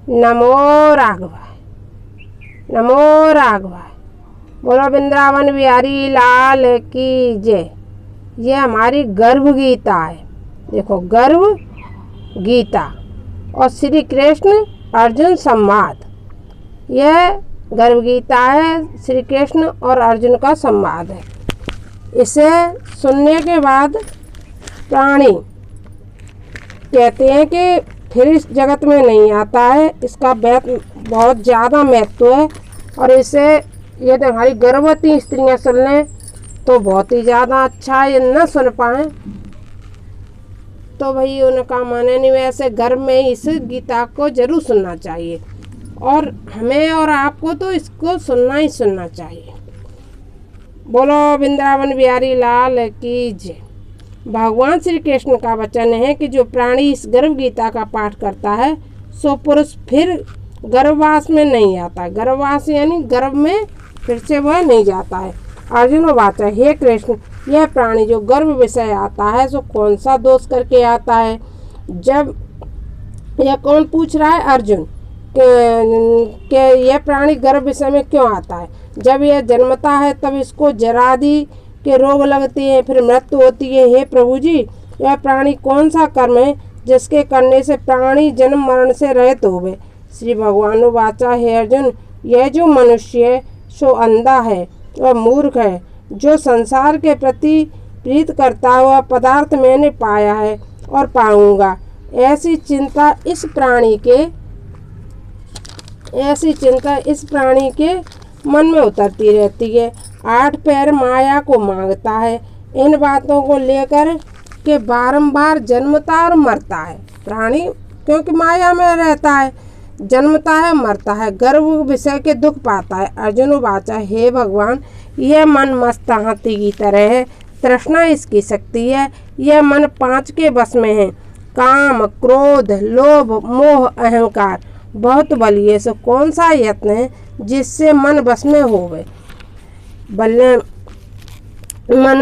नमो राघवाय, नमो राघवाय। बोलो वृंदावन बिहारी लाल की जय। ये हमारी गर्भ गीता है। देखो, गर्भ गीता और श्री कृष्ण अर्जुन संवाद। यह गर्भ गीता है, श्री कृष्ण और अर्जुन का संवाद है। इसे सुनने के बाद प्राणी कहते हैं कि फिर इस जगत में नहीं आता है। इसका बहुत ज़्यादा महत्व है और इसे यदि हमारी गर्भवती स्त्रियां सुन लें तो बहुत ही ज़्यादा अच्छा है। न सुन पाएँ तो भाई उनका माने नहीं। वैसे गर्भ में इस गीता को जरूर सुनना चाहिए और हमें और आपको तो इसको सुनना ही सुनना चाहिए। बोलो वृंदावन बिहारी लाल की जय। भगवान श्री कृष्ण का वचन है कि जो प्राणी इस गर्भ गीता का पाठ करता है सो पुरुष फिर गर्भवास में नहीं आता। गर्भवास यानी गर्भ में फिर से वह नहीं जाता है। अर्जुन वाचा, हे कृष्ण, यह प्राणी जो गर्भ विषय आता है सो कौन सा दोष करके आता है? जब यह कौन पूछ रहा है? अर्जुन कि यह प्राणी गर्भ विषय में क्यों आता है? जब यह जन्मता है तब इसको जरादि के रोग लगते हैं, फिर मृत्यु होती है। हे प्रभु जी, यह प्राणी कौन सा कर्म है जिसके करने से प्राणी जन्म मरण से रहित होवे? श्री भगवान वाचा, हे अर्जुन, यह जो मनुष्य है सो अंधा है वह मूर्ख है, जो संसार के प्रति प्रीत करता हुआ पदार्थ मैंने पाया है और पाऊंगा, ऐसी चिंता इस प्राणी के मन में उतरती रहती है। 8 पैर माया को मांगता है। इन बातों को लेकर के बारंबार जन्मता और मरता है प्राणी, क्योंकि माया में रहता है, जन्मता है मरता है, गर्भ विषय के दुख पाता है। अर्जुन वाचा, हे भगवान, यह मन मस्त हाथी की तरह है, तृष्णा इसकी शक्ति है। यह मन 5 के बस में है, काम, क्रोध, लोभ, मोह, अहंकार बहुत बलिए। सो कौन सा यत्न है जिससे मन बस में होवे? मन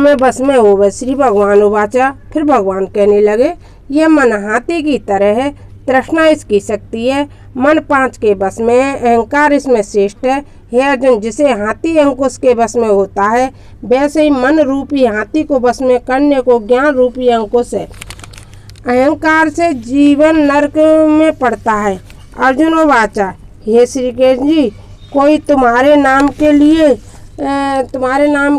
में बस में होवे। श्री भगवान वाचा, फिर भगवान कहने लगे, यह मन हाथी की तरह है, तृष्णा इसकी शक्ति है, मन 5 के बस में है, अहंकार इसमें श्रेष्ठ है। हे अर्जुन, जिसे हाथी अंकुश के बस में होता है वैसे ही मन रूपी हाथी को बस में करने को ज्ञान रूपी अंकुश है। अहंकार से जीवन नरक में पड़ता है। अर्जुन वाचा, हे श्री कृष्ण जी, कोई तुम्हारे नाम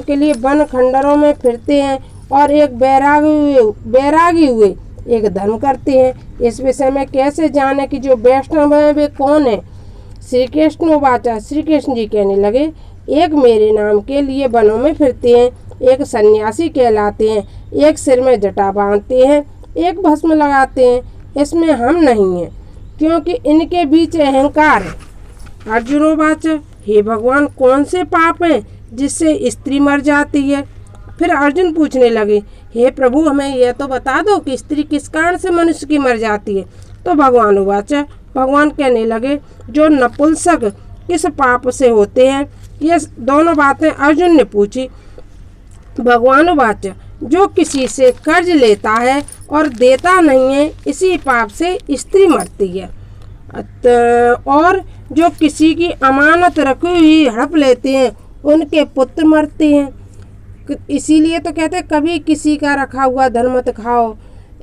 के लिए वन खंडरों में फिरते हैं और एक बैरागी हुए एक धर्म करते हैं। इस विषय में कैसे जाने कि जो वैष्णव है वे कौन है? श्री कृष्ण वाचा, श्री कृष्ण जी कहने लगे, एक मेरे नाम के लिए वनों में फिरते हैं, एक सन्यासी कहलाते हैं, एक सिर में जटा बांधते हैं, एक भस्म लगाते हैं। इसमें हम नहीं हैं, क्योंकि इनके बीच अहंकार है। अर्जुन वाचा, हे भगवान, कौन से पाप हैं जिससे स्त्री मर जाती है? फिर अर्जुन पूछने लगे, हे प्रभु, हमें यह तो बता दो कि स्त्री किस कारण से मनुष्य की मर जाती है? तो भगवान वाचा, भगवान कहने लगे, जो नपुंसक किस पाप से होते हैं? ये दोनों बातें अर्जुन ने पूछी। भगवान वाचा, जो किसी से कर्ज लेता है और देता नहीं है, इसी पाप से स्त्री मरती है। और जो किसी की अमानत रखी हुई हड़प लेते हैं उनके पुत्र मरते हैं। इसीलिए तो कहते हैं कभी किसी का रखा हुआ धन मत खाओ।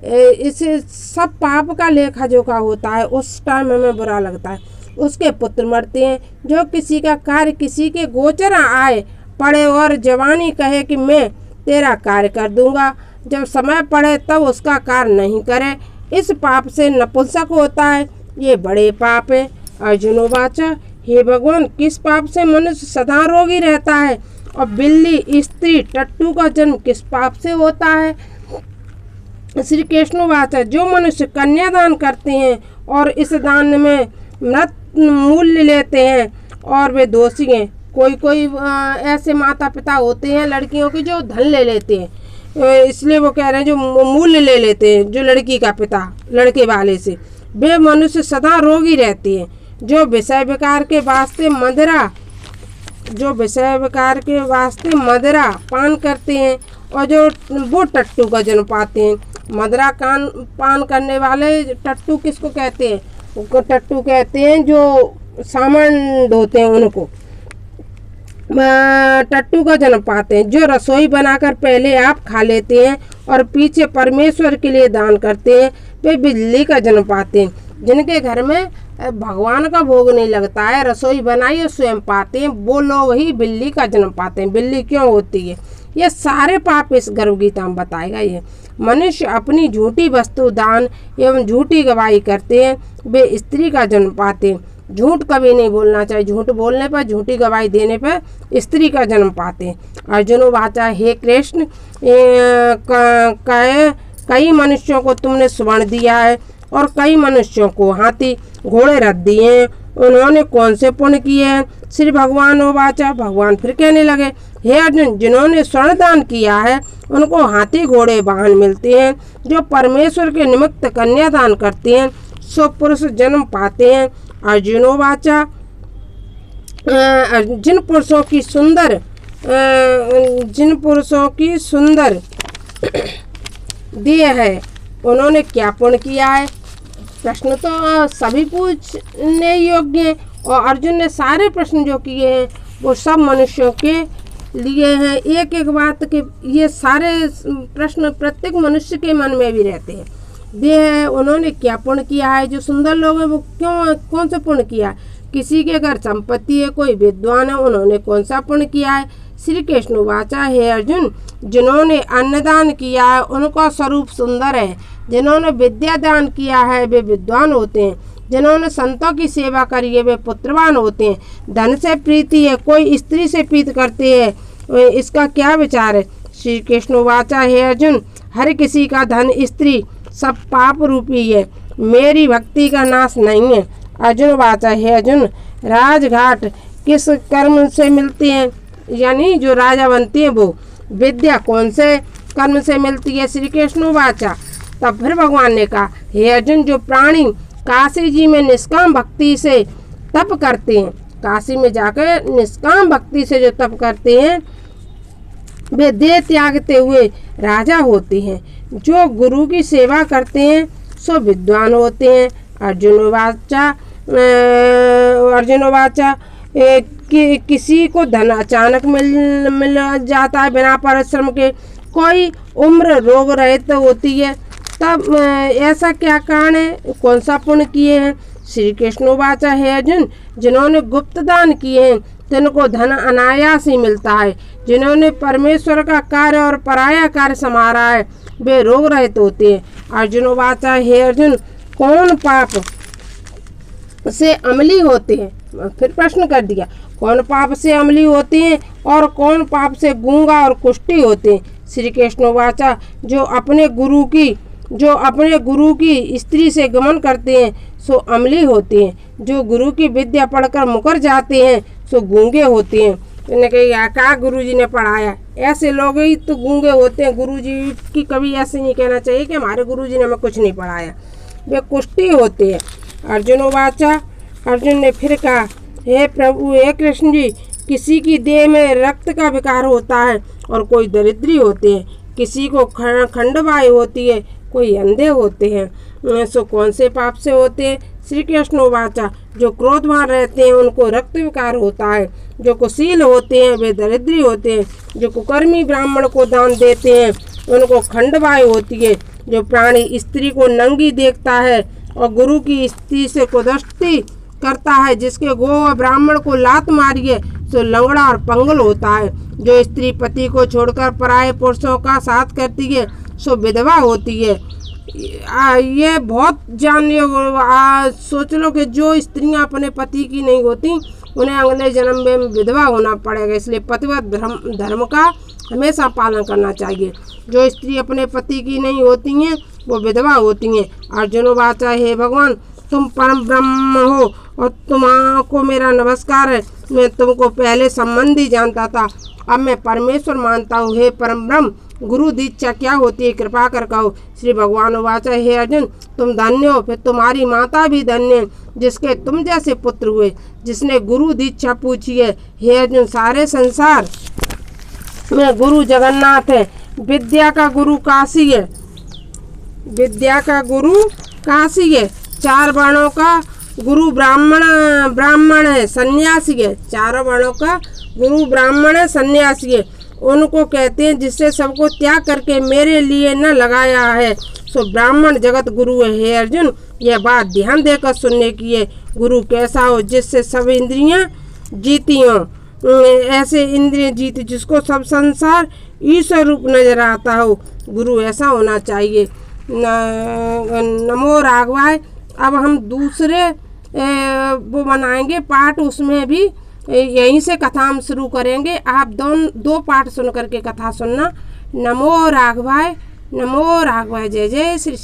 इसे सब पाप का लेखा जोखा होता है, उस टाइम हमें बुरा लगता है। उसके पुत्र मरते हैं। जो किसी का कार्य किसी के गोचर आए पड़े और जवानी कहे कि मैं तेरा कार्य कर दूंगा, जब समय पड़े तब उसका कार्य नहीं करे, इस पाप से नपुंसक होता है। ये बड़े पाप है। अर्जुन वाचा, हे भगवान, किस पाप से मनुष्य सदा रोगी रहता है? और बिल्ली, स्त्री, टट्टू का जन्म किस पाप से होता है? श्री कृष्ण वाचा, जो मनुष्य कन्यादान करते हैं और इस दान में मृत मूल्य लेते हैं और वे दोषी हैं। कोई ऐसे माता पिता होते हैं लड़कियों के जो धन ले लेते हैं, इसलिए वो कह रहे हैं जो मूल्य ले लेते हैं जो लड़की का पिता लड़के वाले से, वे मनुष्य सदा रोगी रहते हैं। जो विषय विकार के वास्ते मदिरा पान करते हैं और जो वो टट्टू का जन्म पाते हैं। मदिरा पान करने वाले टट्टू किसको कहते हैं? टट्टू कहते हैं जो सामान ढोते हैं उनको। टट्टू का जन्म पाते हैं जो रसोई बनाकर पहले आप खा लेते हैं और पीछे परमेश्वर के लिए दान करते हैं, वे बिल्ली का जन्म पाते हैं। जिनके घर में भगवान का भोग नहीं लगता है, रसोई बनाई और स्वयं पाते हैं, वो लोग ही बिल्ली का जन्म पाते हैं। बिल्ली क्यों होती है? ये सारे पाप इस गर्भ गीता में बताएगा। ये मनुष्य अपनी झूठी वस्तु दान एवं झूठी गवाही करते हैं, वे स्त्री का जन्म पाते हैं। झूठ कभी नहीं बोलना चाहिए, झूठ बोलने पर, झूठी गवाही देने पर स्त्री का जन्म पाते हैं। अर्जुन वाचा, हे कृष्ण, कई मनुष्यों को तुमने स्वर्ण दिया है और कई मनुष्यों को हाथी घोड़े रथ दिए हैं, उन्होंने कौन से पुण्य किए हैं? श्री भगवान वाचा, भगवान फिर कहने लगे, हे अर्जुन, जिन्होंने स्वर्ण दान किया है उनको हाथी घोड़े वाहन मिलते हैं। जो परमेश्वर के निमित्त कन्यादान करते हैं सो पुरुष जन्म पाते हैं। अर्जुनो वाचा, जिन पुरुषों की सुंदर देह है उन्होंने क्या पुण्य किया है? प्रश्न तो सभी पूछने योग्य हैं और अर्जुन ने सारे प्रश्न जो किए हैं वो सब मनुष्यों के लिए हैं। एक एक बात के ये सारे प्रश्न प्रत्येक मनुष्य के मन में भी रहते हैं। देह है, उन्होंने क्या पुण्य किया है? जो सुंदर लोग हैं वो कौन सा पुण्य किया है? किसी के घर संपत्ति है, कोई विद्वान है, उन्होंने कौन सा पुण्य किया है? श्री कृष्ण वाचा, हे अर्जुन, जिन्होंने अन्नदान किया है उनका स्वरूप सुंदर है। जिन्होंने विद्या दान किया है वे विद्वान होते हैं। जिन्होंने संतों की सेवा करी है वे पुत्रवान होते हैं। धन से प्रीति है, कोई स्त्री से प्रीत करते हैं, इसका क्या विचार है? श्री कृष्ण वाचा, हे अर्जुन, हर किसी का धन स्त्री सब पाप रूपी है, मेरी भक्ति का नाश नहीं है। अर्जुन वाचा, हे अर्जुन, राजघाट किस कर्म से मिलती हैं? यानी जो राजा बनती है वो विद्या कौन से कर्म से मिलती है? श्री कृष्ण वाचा, तब फिर भगवान ने कहा, हे अर्जुन, जो प्राणी काशी जी में निष्काम भक्ति से तप करते हैं, काशी में जाकर निष्काम भक्ति से जो तप करते हैं वे देह त्यागते हुए राजा होते हैं। जो गुरु की सेवा करते हैं सो विद्वान होते हैं। अर्जुन वाचा, किसी को धन अचानक मिल जाता है बिना परिश्रम के, कोई उम्र रोग रहित होती है, तब ऐसा क्या कारण है? कौन सा पुण्य किए हैं? श्री कृष्ण वाचा, हे अर्जुन, जिन्होंने गुप्त दान किए हैं तिनको धन अनायास ही मिलता है। जिन्होंने परमेश्वर का कार्य और पराया कार्य संभाला है वे रोग रहित होते हैं। अर्जुन वाचा, हे अर्जुन, कौन पाप से अमली होते हैं? फिर प्रश्न कर दिया, कौन पाप से अमली होते हैं और कौन पाप से गूंगा और कुष्ठी होते हैं? श्री कृष्ण वाचा, जो अपने गुरु की स्त्री से गमन करते हैं सो अमली होते हैं। जो गुरु की विद्या पढ़कर मुकर जाते हैं सो गूंगे होते हैं। इन्होंने कहा, क्या गुरु जी ने पढ़ाया? ऐसे लोग ही तो गूंगे होते हैं। गुरु जी की कभी ऐसे नहीं कहना चाहिए कि हमारे गुरु जी ने हमें कुछ नहीं पढ़ाया, वे कुष्ठी होते हैं। अर्जुन वाचा, अर्जुन ने फिर कहा, हे प्रभु, हे कृष्ण जी, किसी की देह में रक्त का विकार होता है और कोई दरिद्री होते हैं, किसी को खंडवायु होती है, कोई अंधे होते हैं, सो कौन से पाप से होते हैं? श्री कृष्ण वाचा, जो क्रोधवान रहते हैं उनको रक्त विकार होता है, जो कुशील होते हैं वे दरिद्री होते हैं, जो कुकर्मी ब्राह्मण को दान देते हैं उनको खंडवायु होती है, जो प्राणी स्त्री को नंगी देखता है और गुरु की स्त्री से कुदस्ती करता है, जिसके गो व ब्राह्मण को लात मारी है सो लंगड़ा और पंगल होता है, जो स्त्री पति को छोड़कर पराये पुरुषों का साथ करती है सो विधवा होती है। ये बहुत जानने सोच लो कि जो स्त्रियां अपने पति की नहीं होती उन्हें अगले जन्म में विधवा होना पड़ेगा, इसलिए पतिव्रत धर्म का हमेशा पालन करना चाहिए। जो स्त्री अपने पति की नहीं होती हैं वो विधवा होती हैं। अर्जुन वाचा, हे भगवान, तुम परम ब्रह्म हो और तुम्हारा मेरा नमस्कार है। मैं तुमको पहले संबंधी जानता था, अब मैं परमेश्वर मानता हूँ। हे परम ब्रह्म, गुरु दीक्षा क्या होती है, कृपा कर कहो। श्री भगवान वाचा, हे अर्जुन, तुम धन्य हो, फिर तुम्हारी माता भी धन्य है जिसके तुम जैसे पुत्र हुए, जिसने गुरु दीक्षा पूछी है। हे अर्जुन, सारे संसार में गुरु जगन्नाथ है, विद्या का गुरु काशी है, विद्या का गुरु काशी है, चार वर्णों का गुरु ब्राह्मण है, सन्यासी है। चारों वर्णों का गुरु ब्राह्मण है, सन्यासी है। उनको कहते हैं जिससे सबको त्याग करके मेरे लिए न लगाया है, सो ब्राह्मण जगत गुरु है। हे अर्जुन, यह बात ध्यान देकर सुनने की है। गुरु कैसा हो? जिससे सब इंद्रियां जीती हों, ऐसे इंद्रिय जीती जिसको सब संसार ईश्वर रूप नजर आता हो। गुरु ऐसा होना चाहिए। नमो राघवाय। अब हम दूसरे वो बनाएंगे पाठ, उसमें भी यहीं से कथा हम शुरू करेंगे। आप दो पाठ सुन करके कथा सुनना। नमो राघवाय, नमो राघवाय। जय जय श्री।